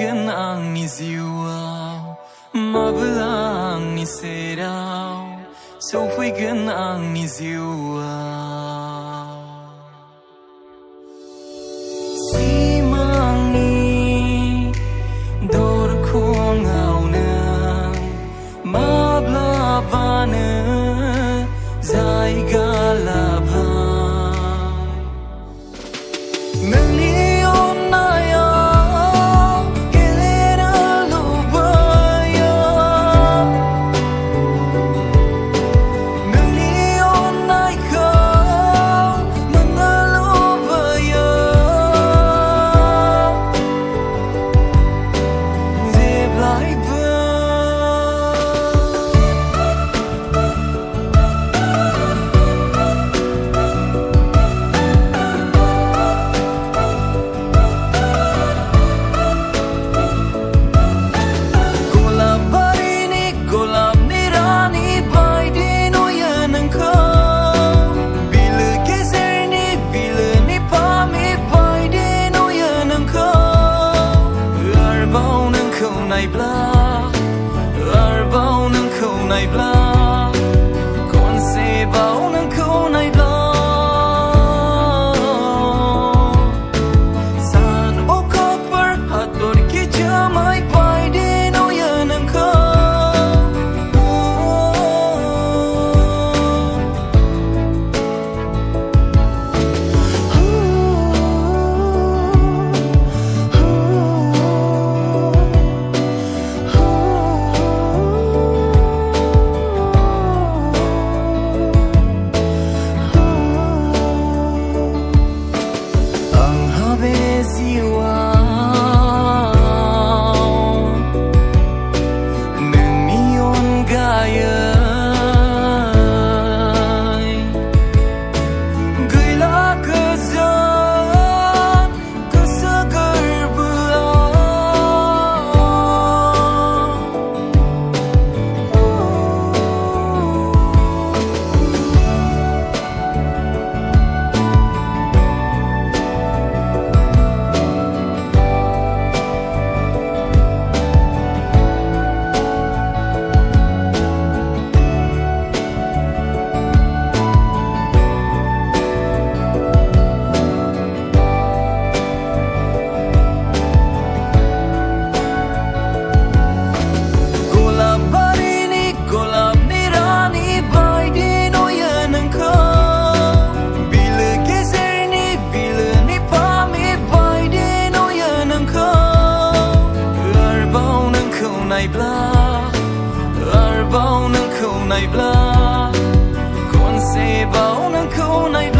faigan angni ziwau mabla angni serau so faigan angni ziwau simangi dor khongauna mabla bana zaiga laba arbau nang khâu này bla con se bao nang khâu này bla san o copper hat dor ki jamai pai de no ya nang khâu arbau nang khâu này bla con se bao nang khâu này